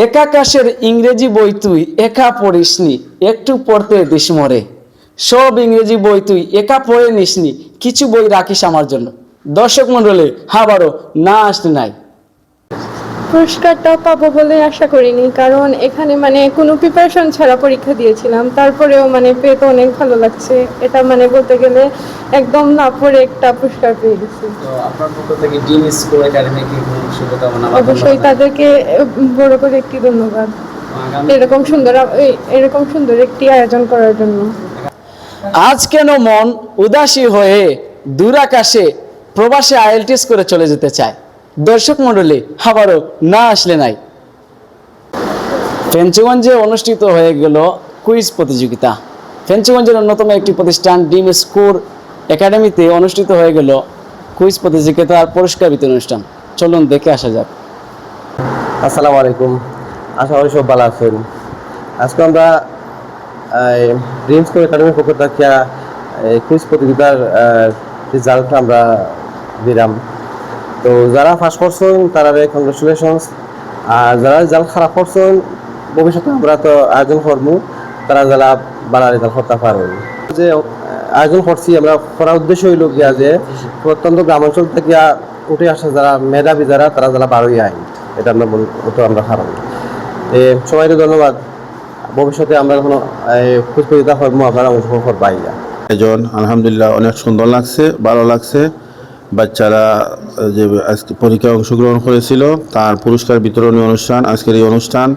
একাকাশের ইংরেজি বই তুই একা পড়িসনি, একটু পড়তে দিস মরে। সব ইংরেজি বই তুই একা পড়ে নিসনি, কিছু বই রাখিস আমার জন্য। দর্শক মন্ডলী, আবারও না আসতে নাই। পুরস্কারটা পাবো বলে আশা করিনি, কারণ এখানে কোনো প্রিপারেশন ছাড়া পরীক্ষা দিয়েছিলাম, তারপরেও পেয়ে তো অনেক ভালো লাগছে। এটা বলতে গেলে একদম না পড়ে একটা পুরস্কার পেয়ে গেছি। তো আপনার পক্ষ থেকে ড্রিম স্কুল একাডেমিকে শুভকামনা। অবশ্যই তাদেরকে বড় করে একটি ধন্যবাদ, এরকম সুন্দর একটি আয়োজন করার জন্য। আজ কেন মন উদাসী হয়ে দূর আকাশে প্রবাসে আইএলটিএস করে চলে যেতে চায়? দর্শক মন্ডলী, আবারও না আসলে নাই। ফেঞ্চুগঞ্জে অনুষ্ঠিত হয়ে গেল কুইজ প্রতিযোগিতা। ফেঞ্চুগঞ্জের অন্যতম একটি প্রতিষ্ঠান ড্রিম স্কুল একাডেমিতে অনুষ্ঠিত হয়ে গেল কুইজ প্রতিযোগিতার পুরস্কার বিতরণ অনুষ্ঠান। চলুন দেখে আসা যাক। আসসালামু আলাইকুম, আশা করি সব ভালো আছেন। আজকে আমরা ড্রিম স্কুল একাডেমির পক্ষ থেকে কুইজ প্রতিযোগিতার রেজাল্ট আমরা দিলাম। তো যারা ফার্স্ট করছেন তারা কংগ্রেচুলেশনস, আর যারা রেজাল্ট খারাপ করছেন ভবিষ্যতে আমরা তো আয়োজন করবো, তারা যারা ভালো রেজাল্ট করতে পারেন। যে আয়োজন করছি আমরা করার উদ্দেশ্য হইল গিয়া যে প্রত্যন্ত গ্রামাঞ্চল থেকে উঠে আসা যারা মেধাবী তারা যারা বারোই আইন, এটা আমরা খারাপ। সবাইকে ধন্যবাদ। ভবিষ্যতে আমরা কোনো কুইজ প্রতিযোগিতা করবো, আপনারা অংশগ্রহণ করবাই। আয়োজন আলহামদুলিল্লাহ অনেক সুন্দর লাগছে, ভালো লাগছে। বাচ্চারা যে আজকে পরীক্ষায় অংশগ্রহণ করেছিল তার পুরস্কার বিতরণী অনুষ্ঠান, আজকের এই অনুষ্ঠান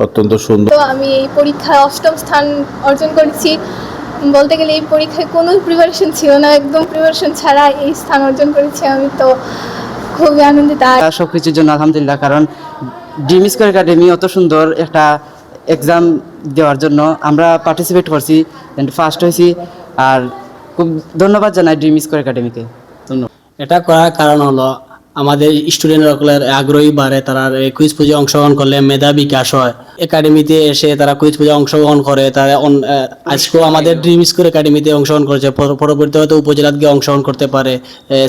অত্যন্ত সুন্দর। তো আমি এই পরীক্ষায় 8ম স্থান অর্জন করেছি। বলতে গেলে এই পরীক্ষায় কোনো প্রিপারেশন ছিল না, একদম প্রিপারেশন ছাড়া এই স্থান অর্জন করেছি। আমি তো খুবই আনন্দিত। সব কিছুর জন্য আলহামদুলিল্লাহ, কারণ ড্রিম স্কুল একাডেমি অত সুন্দর একটা এক্সাম দেওয়ার জন্য আমরা পার্টিসিপেট করছি, ফার্স্ট হয়েছি। আর খুব ধন্যবাদ জানাই ড্রিম স্কুল একাডেমিকে। ধন্যবাদ। এটা করার কারণ হলো আমাদের স্টুডেন্টরা আগ্রহী বাড়ে, তারা কুইজ পুজো অংশগ্রহণ করলে মেধা বিকাশ হয়। একাডেমিতে এসে তারা কুইজ পুজো অংশগ্রহণ করে, তারা আজকেও আমাদের ড্রিম স্কুল একাডেমিতে অংশগ্রহণ করেছে, পরবর্তীতে হয়তো উপজেলাত গিয়ে অংশগ্রহণ করতে পারে,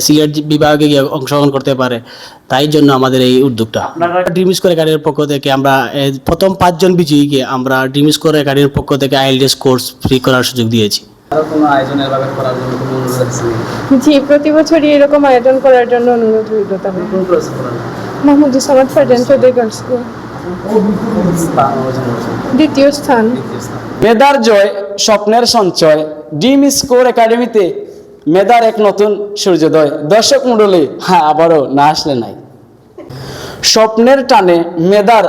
সিলেট বিভাগে গিয়ে অংশগ্রহণ করতে পারে। তাই জন্য আমাদের এই উদ্যোগটা। ড্রিম স্কুল একাডেমির পক্ষ থেকে আমরা প্রথম 5 জন বিজয়ীকে আমরা ড্রিম স্কুল একাডেমির পক্ষ থেকে আইএলটিএস কোর্স ফ্রি করার সুযোগ দিয়েছি। জি, প্রতি বছরই এরকম আয়োজন করার জন্য অনুরোধ রইল। মাহমুদ সামাদ ফারজান চৌধুরী গার্লস স্কুল, দ্বিতীয় স্থান। মেধার জয়, স্বপ্নের সঞ্চয়। ড্রিম স্কুল একাডেমিতে মেধার এক নতুন সূর্যোদয়। দর্শক মন্ডলী, আবারও না আসলে নাই। স্বপ্নের টানে মেধার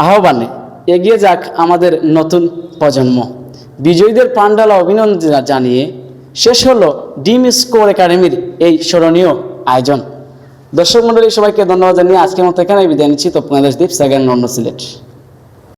আহ্বানে এগিয়ে যাক আমাদের নতুন প্রজন্ম। বিজয়ীদের প্রাণঢালা অভিনন্দন জানিয়ে শেষ হলো ড্রিম স্কুল একাডেমির এই স্মরণীয় আয়োজন। দর্শক মন্ডলী, সবাইকে ধন্যবাদ জানিয়ে আজকের মতো এখানে বিদায় নিচ্ছি। তো আপনাদের দীপ সাগর, নন্দ, সিলেট।